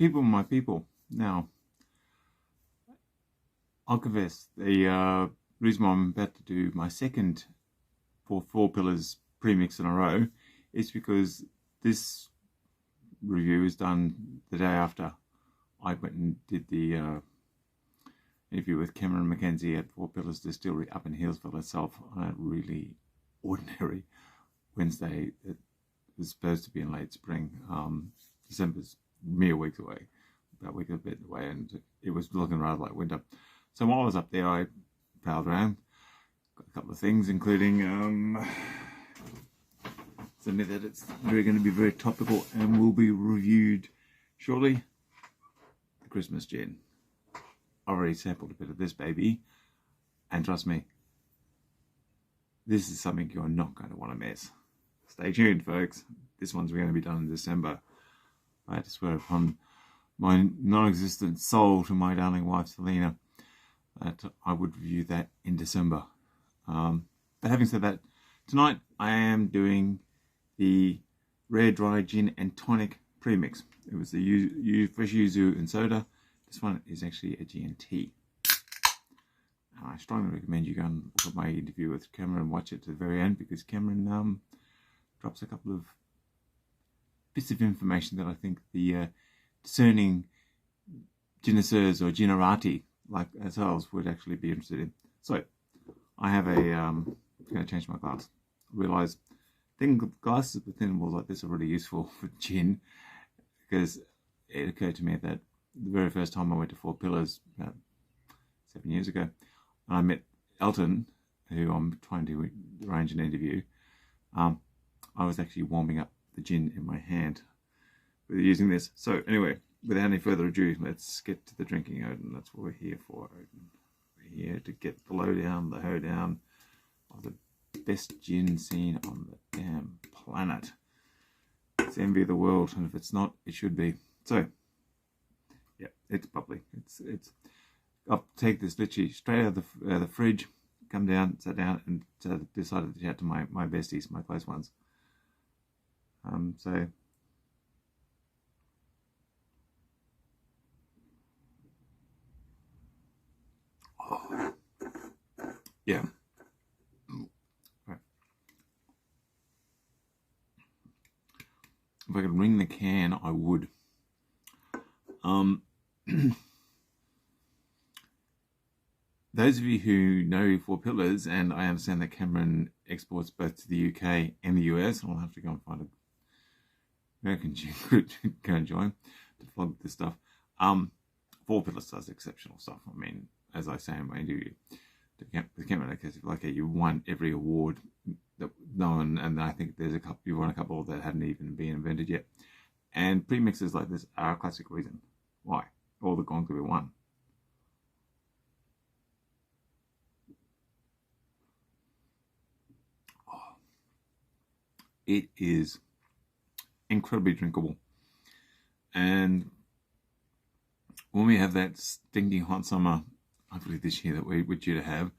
People, my people. Now, I'll confess, the reason why I'm about to do my second Four Pillars premix in a row is because this review is done the day after I went and did the interview with Cameron Mackenzie at Four Pillars Distillery up in Healesville itself on a really ordinary Wednesday. It was supposed to be in late spring. December's mere weeks away, about a week and a bit away, and it was looking rather like winter. So while I was up there, I prowled around, got a couple of things, including something that it's going to be very topical and will be reviewed shortly. The Christmas gin. I've already sampled a bit of this baby, and trust me, this is something you're not going to want to miss. Stay tuned, folks. This one's going to be done in December. I had to swear upon my non-existent soul to my darling wife Selena that I would review that in December. But having said that, tonight I am doing the Rare Dry Gin and Tonic premix. It was the fresh yuzu and soda. This one is actually a G&T. I strongly recommend you go and look at my interview with Cameron and watch it to the very end, because Cameron drops a couple of bits of information that I think the discerning ginnisers or ginnerati like ourselves would actually be interested in. So I have a I'm going to change my glass. I realise glasses with thin walls like this are really useful for gin, because it occurred to me that the very first time I went to Four Pillars about 7 years ago, and I met Elton, who I'm trying to arrange an interview. I was actually warming up the gin in my hand with using this. So anyway, without any further ado, let's get to the drinking, Odin. That's what we're here for, Odin. We're here to get the lowdown, the hoedown of the best gin scene on the damn planet. It's the envy of the world, and if it's not, it should be. So, yeah, it's bubbly. It's. I'll take this literally straight out of the fridge, come down, sat down, and decided to chat to my besties, my close ones. So. Oh, yeah. Right. If I could ring the can, I would. Those of you who know Four Pillars, and I understand that Cameron exports both to the UK and the US, and I'll have to go and find an American gin group to go and join to flog this stuff. Four Pillars does exceptional stuff. I mean, as I say in my interview with Cameron, like you won every award that no one, and I think there's you won a couple that hadn't even been invented yet. And premixes like this are a classic reason why all the gongs will be won. Oh, it is incredibly drinkable, and when we have that stinking hot summer, hopefully this year, that we're due to have,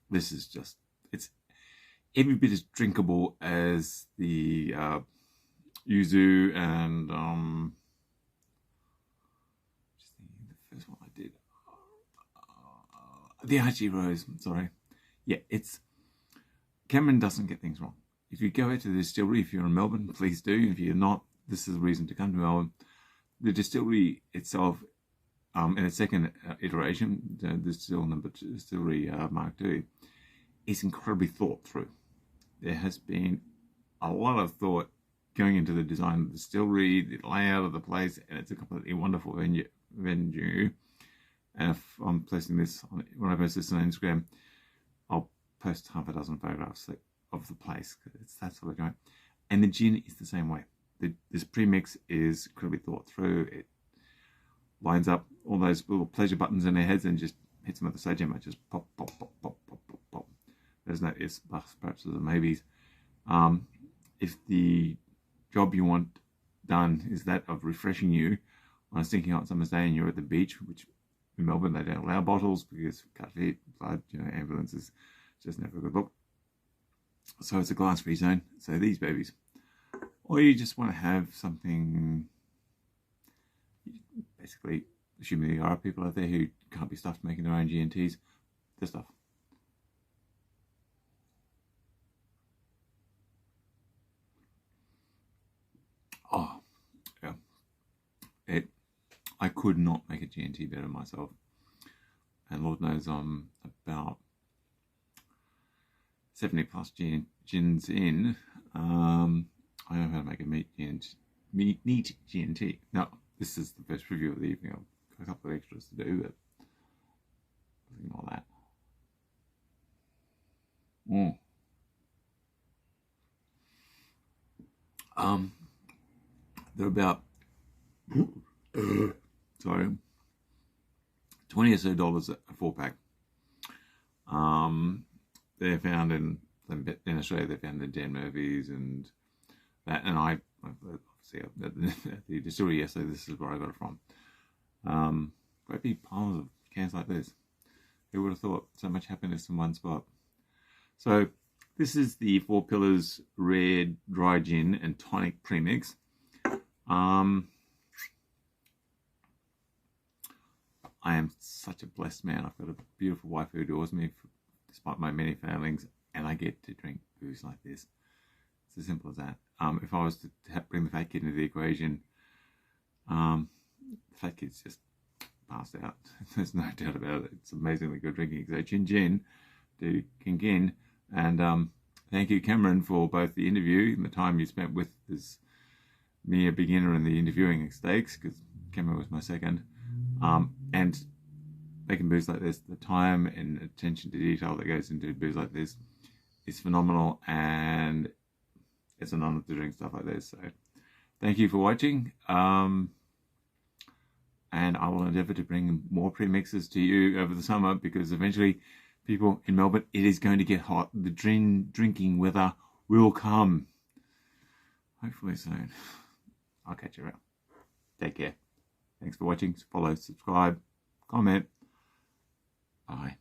this is just, it's every bit as drinkable as the yuzu and just thinking the first one I did, the Archie Rose. Sorry, yeah, it's Cameron doesn't get things wrong. If you go out to the distillery, if you're in Melbourne, please do. If you're not, this is a reason to come to Melbourne. The distillery itself, in its second iteration, the distillery Mark II, is incredibly thought through. There has been a lot of thought going into the design of the distillery, the layout of the place, and it's a completely wonderful venue. And if I'm posting this, when I post this on Instagram, I'll post half a dozen photographs of the place. It's that sort of going. And the gin is the same way. This premix is incredibly thought through. It lines up all those little pleasure buttons in their heads and just hits them with the sledgehammer. Just pop, pop, pop, pop, pop, pop, pop. There's no ifs, buts, perhaps there's maybes. If the job you want done is that of refreshing you on a stinking hot summer's day and you're at the beach, which in Melbourne they don't allow bottles because cut feet, blood, ambulances, just never a good look. So it's a glass-free zone. So these babies. Or you just want to have something basically, assuming there are people out there who can't be stuffed making their own G&Ts, this stuff. Oh, yeah. I could not make a G&T better myself. And Lord knows I'm about 70 plus gins in. I know how to make a neat G&T. Now, this is the first review of the evening. I've got a couple of extras to do, but all that. They're about sorry, $20 or so a 4-pack. They're found in Australia. They're found in Dan Murphy's and that. And I obviously at the distillery yesterday. This is where I got it from. Great big piles of cans like this. Who would have thought? So much happiness in one spot. So this is the Four Pillars Red Dry Gin and Tonic Premix. I am such a blessed man. I've got a beautiful wife who adores me despite my many failings, and I get to drink booze like this. It's as simple as that. If I was to bring the fat kid into the equation, the fat kid's just passed out. There's no doubt about it. It's amazingly good drinking. So chin gin, do kin. And thank you, Cameron, for both the interview and the time you spent with this me, a beginner in the interviewing stakes, because Cameron was my second. And making booze like this, the time and attention to detail that goes into booze like this is phenomenal, and it's an honor to drink stuff like this. So thank you for watching, and I will endeavour to bring more premixes to you over the summer, because eventually, people in Melbourne, it is going to get hot. The drinking weather will come, hopefully soon. I'll catch you around. Take care. Thanks for watching. Follow, subscribe, comment. Bye.